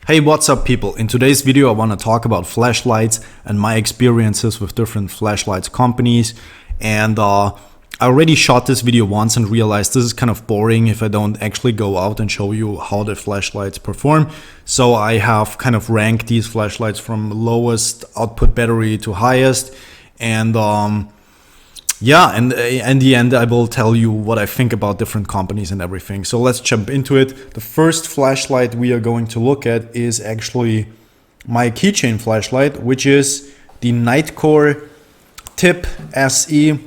Hey, what's up people? In today's video I want to talk about flashlights and my experiences with different flashlights companies. And I already shot this video once and realized this is kind of boring if I don't actually go out and show you how the flashlights perform. So I have kind of ranked these flashlights from lowest output battery to highest. And yeah, and in the end I will tell you what I think about different companies and everything. So let's jump into it. The first flashlight we are going to look at is actually my keychain flashlight, which is the Nightcore Tip SE.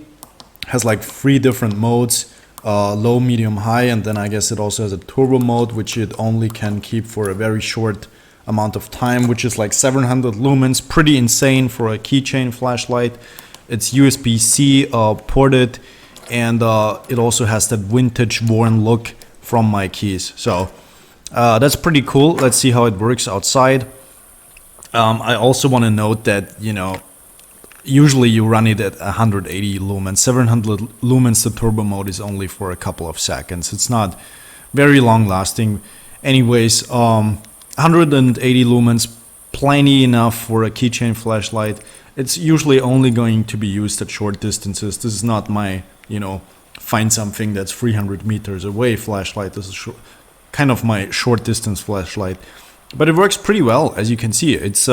Has like 3 different modes, low, medium, high, and then I guess it also has a turbo mode, which it only can keep for a very short amount of time, which is like 700 lumens, pretty insane for a keychain flashlight. It's USB-C ported, and it also has that vintage worn look from my keys. So that's pretty cool. Let's see how it works outside. I also want to note that, you know, usually you run it at 180 lumens. 700 lumens, the turbo mode is only for a couple of seconds. It's not very long lasting. Anyways, 180 lumens, plenty enough for a keychain flashlight. It's usually only going to be used at short distances. This is not my, you know, find something that's 300 meters away flashlight. This is kind of my short distance flashlight. But it works pretty well, as you can see. It's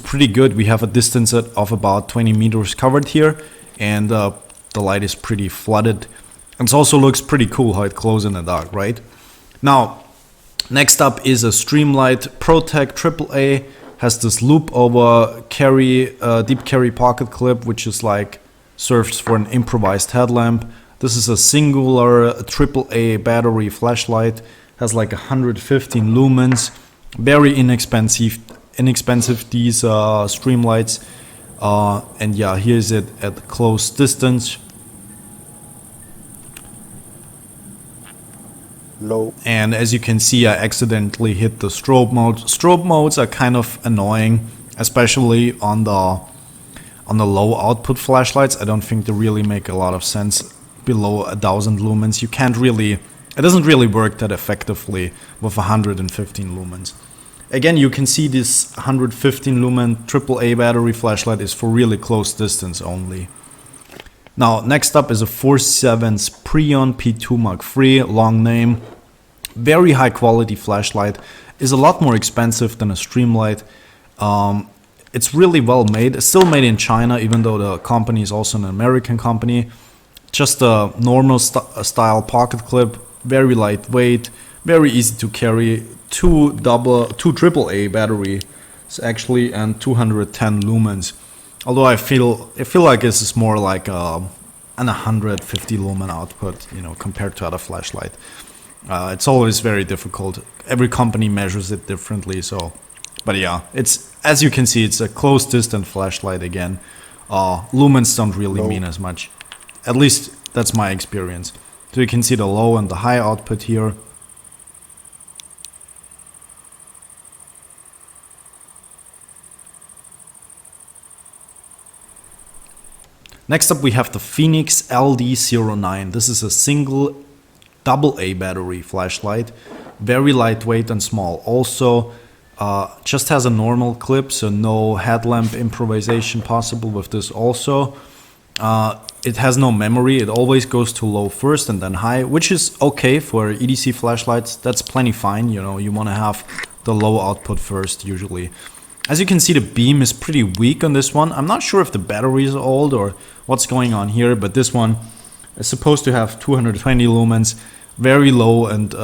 pretty good. We have a distance of about 20 meters covered here, and the light is pretty flooded. It also looks pretty cool how it glows in the dark, right? Now, next up is a Streamlight ProTech AAA. Has this loop over carry, deep carry pocket clip, which is like serves for an improvised headlamp. This is a singular AAA battery flashlight. Has like 115 lumens. Very inexpensive these Streamlights. And yeah, here's it at close distance. Low. And as you can see, I accidentally hit the strobe mode. Strobe modes are kind of annoying, especially on the low output flashlights. I don't think they really make a lot of sense below 1000 lumens. You can't really, it doesn't really work that effectively with 115 lumens. Again, you can see this 115 lumen AAA battery flashlight is for really close distance only. Now, next up is a 47's Preon P2 Mark III, long name. Very high quality flashlight. Is a lot more expensive than a Streamlight. It's really well made. It's still made in China, even though the company is also an American company. Just a normal style pocket clip, very lightweight, very easy to carry. Two AAA batteries actually, and 210 lumens. Although I feel like this is more like an 150 lumen output, you know, compared to other flashlight. It's always very difficult. Every company measures it differently. So, but yeah, it's, as you can see, it's a close distance flashlight again. Lumens don't really mean as much. At least that's my experience. So you can see the low and the high output here. Next up we have the Phoenix LD09. This is a single AA battery flashlight. Very lightweight and small. Also just has a normal clip, so no headlamp improvisation possible with this also. It has no memory. It always goes to low first and then high, which is okay for EDC flashlights. That's plenty fine. You know, you want to have the low output first usually. As you can see, the beam is pretty weak on this one. I'm not sure if the battery is old or what's going on here, but this one is supposed to have 220 lumens, very low and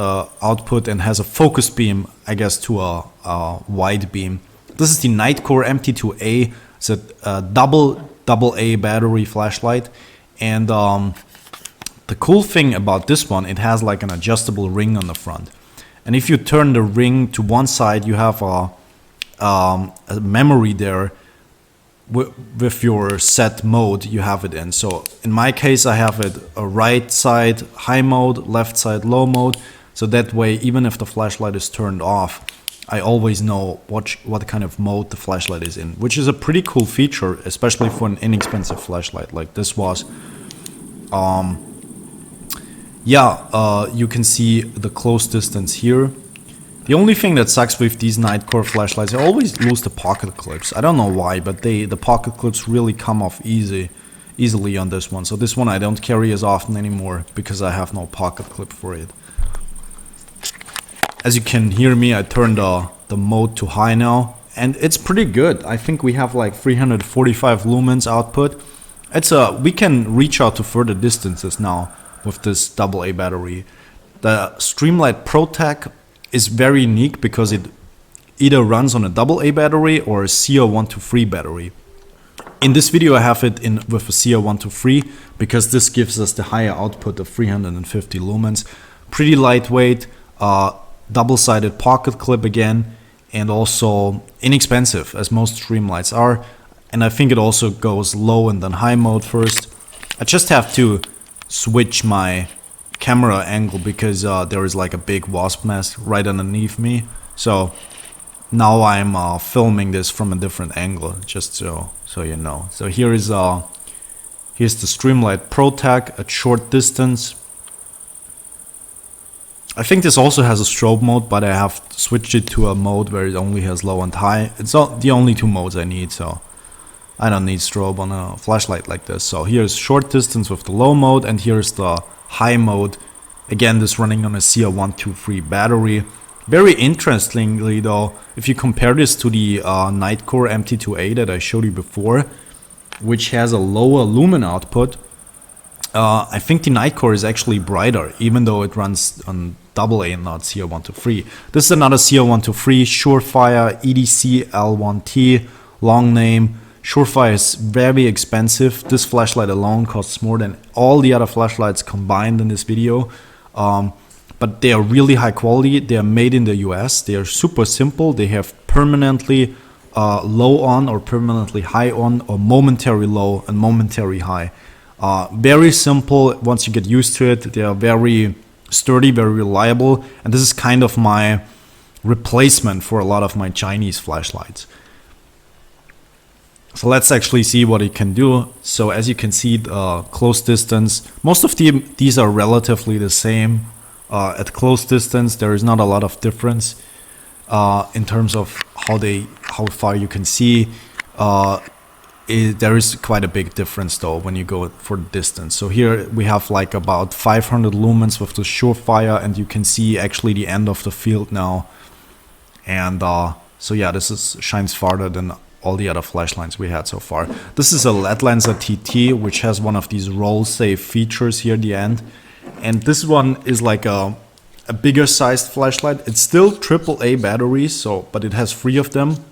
output, and has a focus beam, I guess, to a wide beam. This is the Nightcore MT2A. It's a double AA battery flashlight, and the cool thing about this one, it has like an adjustable ring on the front, and if you turn the ring to one side, you have a memory there with your set mode you have it in. So in my case I have it a right side high mode, left side low mode, so that way even if the flashlight is turned off, I always know what kind of mode the flashlight is in, which is a pretty cool feature, especially for an inexpensive flashlight like this was. You can see the close distance here. The only thing that sucks with these Nightcore flashlights, I always lose the pocket clips. I don't know why, but the pocket clips really come off easily on this one. So this one I don't carry as often anymore because I have no pocket clip for it. As you can hear me, I turned the mode to high now, and it's pretty good. I think we have like 345 lumens output. We can reach out to further distances now with this AA battery. The Streamlight ProTech is very unique because it either runs on a AA battery or a CR123 battery. In this video I have it with a CR123 because this gives us the higher output of 350 lumens. Pretty lightweight, double-sided pocket clip again, and also inexpensive as most Streamlights are. And I think it also goes low and then high mode first. I just have to switch my camera angle because there is like a big wasp nest right underneath me. So now I'm filming this from a different angle, just so you know. So here's the Streamlight ProTech at short distance. I think this also has a strobe mode, but I have switched it to a mode where it only has low and high. It's the only two modes I need, so I don't need strobe on a flashlight like this. So here's short distance with the low mode, and here's the high mode. Again, this running on a CR123 battery. Very interestingly though, if you compare this to the Nightcore MT2A that I showed you before, which has a lower lumen output, I think the Nightcore is actually brighter, even though it runs on AA and not CR123. This is another CR123, Surefire EDC L1T, long name. Surefire is very expensive. This flashlight alone costs more than all the other flashlights combined in this video. But they are really high quality. They are made in the US. They are super simple. They have permanently low on or permanently high on, or momentary low and momentary high. Very simple. Once you get used to it, they are very sturdy, very reliable. And this is kind of my replacement for a lot of my Chinese flashlights. So let's actually see what it can do. So as you can see, close distance, most of these are relatively the same. At close distance, there is not a lot of difference in terms of how far you can see. There is quite a big difference though when you go for distance. So here we have like about 500 lumens with the Surefire, and you can see actually the end of the field now. And so yeah, this shines farther than all the other flashlights we had so far. This is a Headlamps TT, which has one of these roll safe features here at the end. And this one is like a bigger sized flashlight. It's still AAA batteries, but it has 3 of them.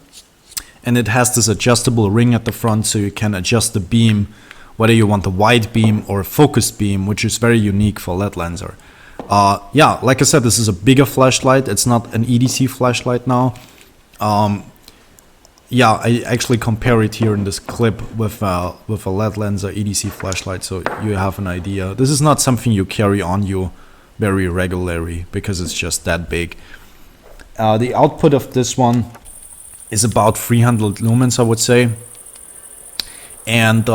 And it has this adjustable ring at the front, so you can adjust the beam, whether you want the wide beam or focused beam, which is very unique for Headlamps. Yeah, like I said, this is a bigger flashlight. It's not an EDC flashlight now. Yeah, I actually compare it here in this clip with a Headlamps EDC flashlight, so you have an idea. This is not something you carry on you very regularly because it's just that big. The output of this one is about 300 lumens, I would say. And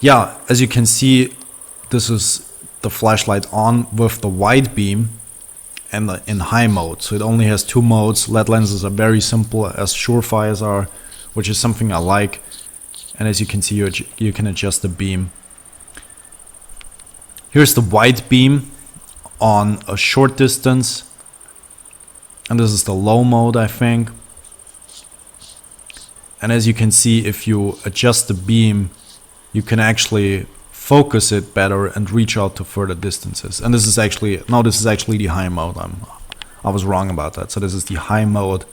yeah, as you can see, this is the flashlight on with the wide beam and in high mode. So it only has 2 modes. LED lenses are very simple, as Surefires are, which is something I like. And as you can see, you can adjust the beam. Here's the wide beam on a short distance. And this is the low mode, I think. And as you can see, if you adjust the beam, you can actually focus it better and reach out to further distances. And this is actually the high mode. I was wrong about that. So this is the high mode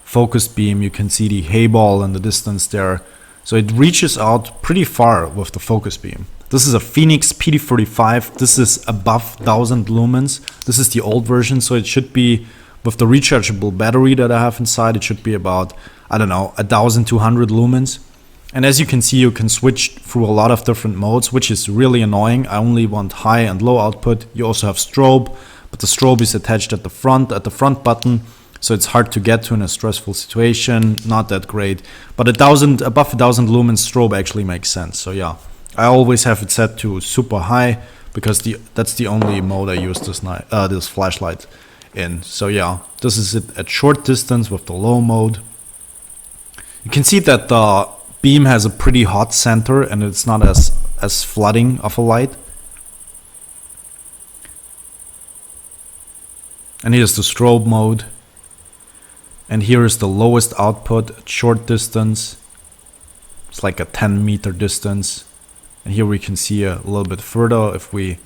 focused beam. You can see the hay ball and the distance there. So it reaches out pretty far with the focus beam. This is a Phoenix PD45. This is above 1000 lumens. This is the old version, so it should be, with the rechargeable battery that I have inside, it should be about, I don't know, 1200 lumens. And as you can see, you can switch through a lot of different modes, which is really annoying. I only want high and low output. You also have strobe, but the strobe is attached at the front button, so it's hard to get to in a stressful situation. Not that great, but above 1000 lumens strobe actually makes sense. So yeah, I always have it set to super high because that's the only mode I use this flashlight in. So yeah, this is it at short distance with the low mode. You can see that the beam has a pretty hot center and it's not as flooding of a light. And here's the strobe mode. And here is the lowest output at short distance. It's like a 10-meter distance. And here we can see a little bit further if we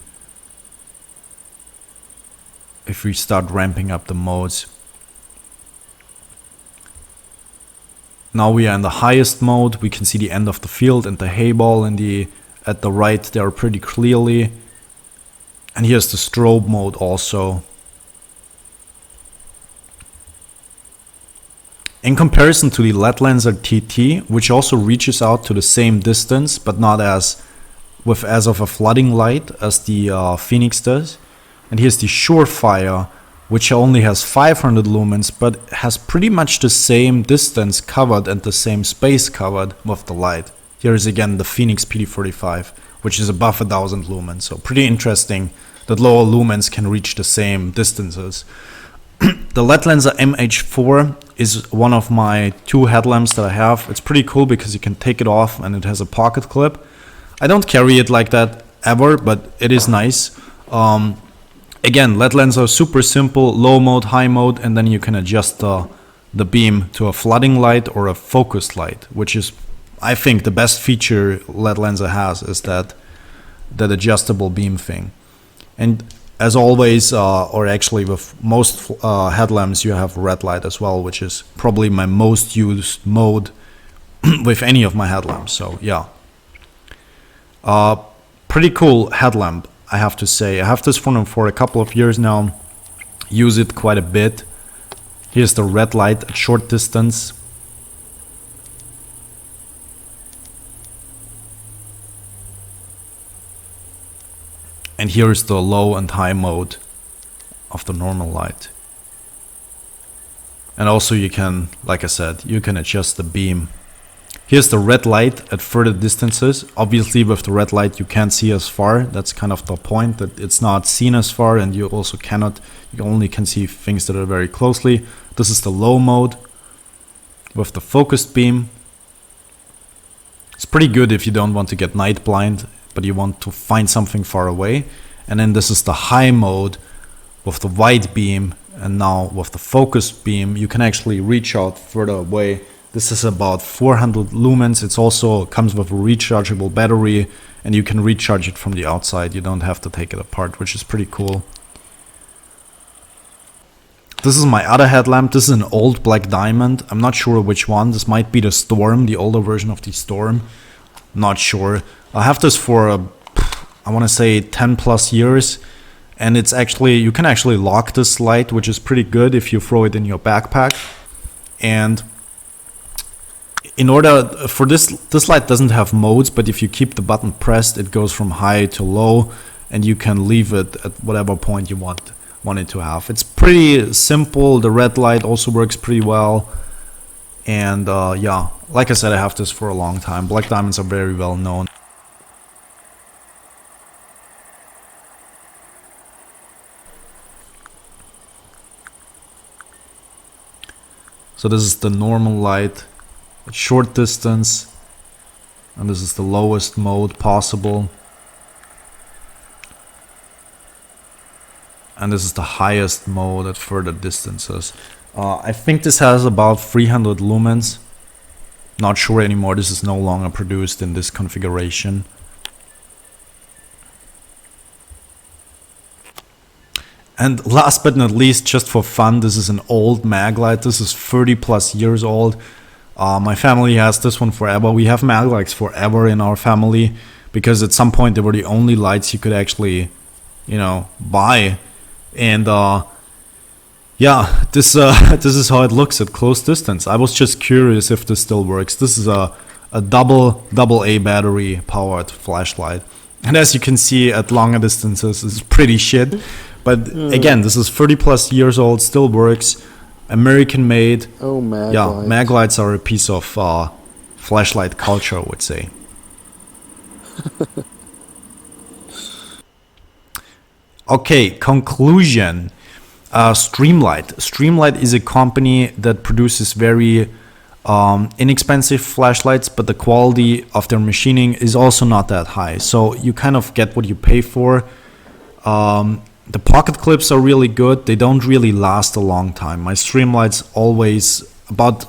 start ramping up the modes. Now we are in the highest mode. We can see the end of the field and the hay ball at the right there pretty clearly. And here's the strobe mode also. In comparison to the LED Lenser TT, which also reaches out to the same distance, but not as of a flooding light as the Phoenix does. And here's the Surefire, which only has 500 lumens, but has pretty much the same distance covered and the same space covered with the light. Here is again the Phoenix PD45, which is above 1000 lumens. So pretty interesting that lower lumens can reach the same distances. The LED Lenser MH4 is one of my 2 headlamps that I have. It's pretty cool because you can take it off and it has a pocket clip. I don't carry it like that ever, but it is nice. Again, LED Lenser super simple, low mode, high mode, and then you can adjust the beam to a flooding light or a focused light, which is, I think, the best feature LED Lenser has is that adjustable beam thing. And as always, or actually with most headlamps, you have red light as well, which is probably my most used mode with any of my headlamps. So yeah, pretty cool headlamp, I have to say. I have this for a couple of years now, use it quite a bit. Here's the red light at short distance. And here is the low and high mode of the normal light. And also you can, like I said, you can adjust the beam. Here's the red light at further distances. Obviously with the red light you can't see as far. That's kind of the point, that it's not seen as far, and you also you only can see things that are very closely. This is the low mode with the focused beam. It's pretty good if you don't want to get night blind, but you want to find something far away. And then this is the high mode with the wide beam, and now with the focused beam you can actually reach out further away. This is about 400 lumens. It's also comes with a rechargeable battery, and you can recharge it from the outside. You don't have to take it apart, which is pretty cool. This is my other headlamp. This is an old black diamond. I'm not sure which one. This might be the Storm, the older version of the Storm. Not sure. I have this for I want to say 10 plus years, and it's actually, you can actually lock this light, which is pretty good if you throw it in your backpack. And in order for this light doesn't have modes, but if you keep the button pressed, it goes from high to low, and you can leave it at whatever point you want it to have. It's pretty simple. The red light also works pretty well. And yeah, like I said, I have this for a long time. Black diamonds are very well known. So this is the normal light at short distance, and this is the lowest mode possible. And this is the highest mode at further distances. I think this has about 300 lumens. Not sure anymore. This is no longer produced in this configuration. And last but not least, just for fun, this is an old mag light. This is 30 plus years old. My family has this one forever. We have mag lights forever in our family, because at some point they were the only lights you could actually, buy. And yeah, this is how it looks at close distance. I was just curious if this still works. This is a double A battery powered flashlight, and as you can see at longer distances, it's pretty shit. But again, this is 30 plus years old, still works. American made. Oh, mag yeah, lights. mag lights are a piece of flashlight culture, I would say. Okay, conclusion. Streamlight is a company that produces very inexpensive flashlights, but the quality of their machining is also not that high. So you kind of get what you pay for. The pocket clips are really good. They don't really last a long time. My Streamlights always, about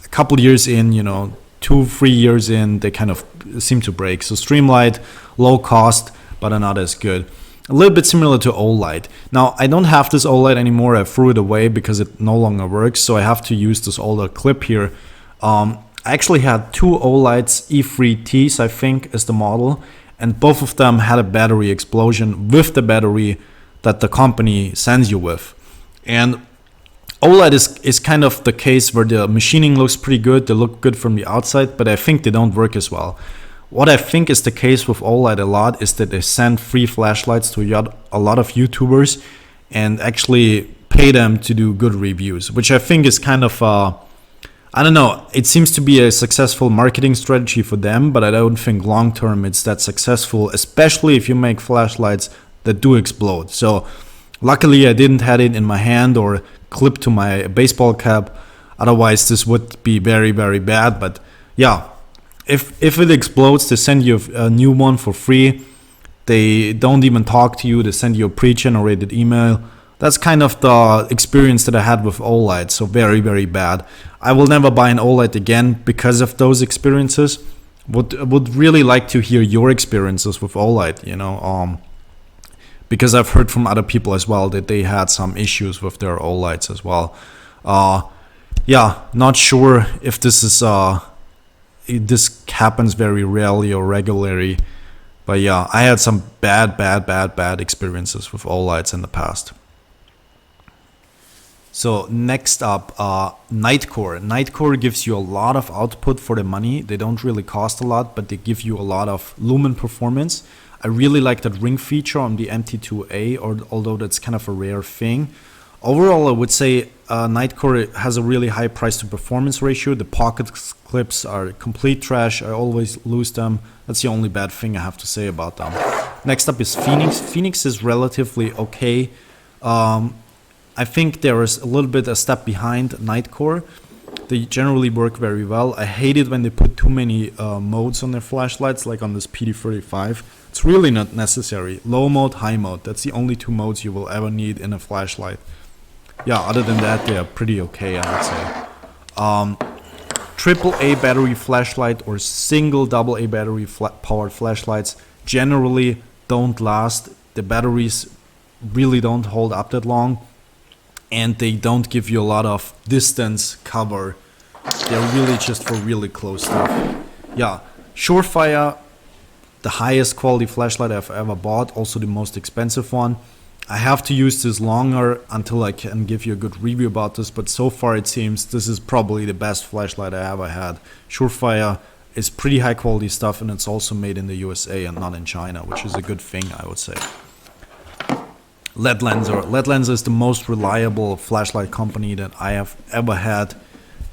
a couple years in, 2-3 years in, they kind of seem to break. So Streamlight, low cost, but are not as good. A little bit similar to Olight. Now, I don't have this Olight anymore. I threw it away because it no longer works. So I have to use this older clip here. I actually had two Olights, E3Ts, I think, is the model. And both of them had a battery explosion with the battery that the company sends you with. And Olight is kind of the case where the machining looks pretty good. They look good from the outside, but I think they don't work as well. What I think is the case with Olight a lot is that they send free flashlights to a lot of YouTubers and actually pay them to do good reviews, which I think is kind of, I don't know, it seems to be a successful marketing strategy for them, but I don't think long term it's that successful, especially if you make flashlights that do explode. So luckily I didn't have it in my hand or clipped to my baseball cap. Otherwise this would be very, very bad. But yeah, if it explodes, they send you a new one for free. They don't even talk to you. They send you a pre-generated email. That's kind of the experience that I had with Olight. So very, very bad. I will never buy an Olight again because of those experiences. Would really like to hear your experiences with Olight, because I've heard from other people as well that they had some issues with their Olights as well. Yeah, not sure if this is this happens very rarely or regularly, but yeah, I had some bad experiences with Olights in the past. So next up, Nightcore. Nightcore gives you a lot of output for the money. They don't really cost a lot, but they give you a lot of lumen performance. I really like that ring feature on the MT2A, although that's kind of a rare thing. Overall, I would say Nightcore has a really high price to performance ratio. The pocket clips are complete trash. I always lose them. That's the only bad thing I have to say about them. Next up is Phoenix. Phoenix is relatively okay. I think there is a little bit a step behind Nightcore. They generally work very well. I hate it when they put too many modes on their flashlights, like on this PD35. It's really not necessary. Low mode, high mode. That's the only two modes you will ever need in a flashlight. Yeah, other than that, they are pretty okay, I would say. AAA battery flashlight or single AA battery powered flashlights generally don't last. The batteries really don't hold up that long, and they don't give you a lot of distance cover. They're really just for really close stuff. Yeah, Surefire, the highest quality flashlight I've ever bought, also the most expensive one. I have to use this longer until I can give you a good review about this, but so far it seems this is probably the best flashlight I ever had. Surefire is pretty high quality stuff, and it's also made in the USA and not in China, which is a good thing, I would say. LED Lenser. LED Lenser is the most reliable flashlight company that I have ever had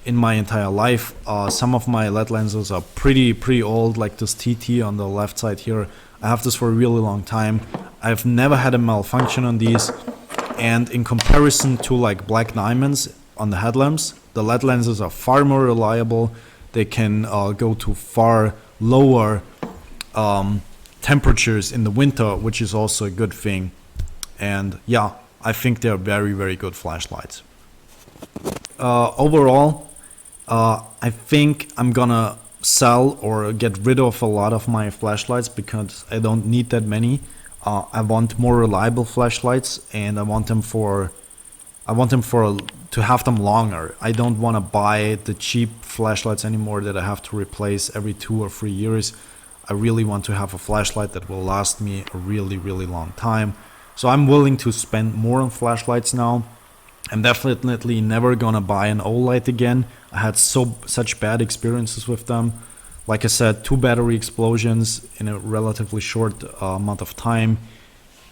in my entire life. Some of my LED lenses are pretty old, like this TT on the left side here. I have this for a really long time. I've never had a malfunction on these, and in comparison to like black diamonds on the headlamps, the LED lenses are far more reliable. They can go to far lower temperatures in the winter, which is also a good thing. And yeah, I think they're very good flashlights. Overall, I think I'm gonna sell or get rid of a lot of my flashlights because I don't need that many. I want more reliable flashlights, and I want them to have them longer. I don't want to buy the cheap flashlights anymore that I have to replace every 2 or 3 years. I really want to have a flashlight that will last me a really long time. So I'm willing to spend more on flashlights now. I'm definitely never gonna buy an Olight again. I had such bad experiences with them. Like I said, 2 battery explosions in a relatively short amount of time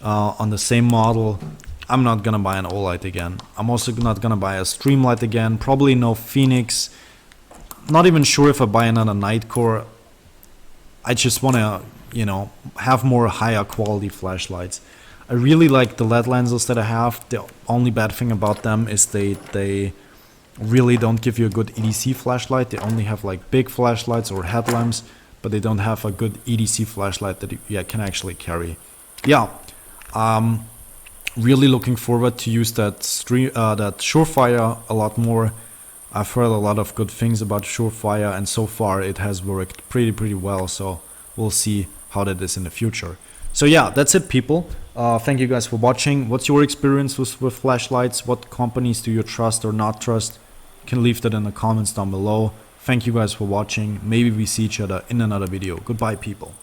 on the same model. I'm not gonna buy an Olight again. I'm also not gonna buy a Streamlight again. Probably no Phoenix. Not even sure if I buy another Nightcore. I just wanna, have more higher quality flashlights. I really like the LED lenses that I have. The only bad thing about them is they really don't give you a good EDC flashlight. They only have like big flashlights or headlamps, but they don't have a good EDC flashlight that you can actually carry. Yeah, really looking forward to use that Surefire a lot more. I've heard a lot of good things about Surefire, and so far it has worked pretty well, so we'll see how that is in the future. So yeah, that's it, people. Thank you guys for watching. What's your experience with flashlights? What companies do you trust or not trust? You can leave that in the comments down below. Thank you guys for watching. Maybe we see each other in another video. Goodbye, people.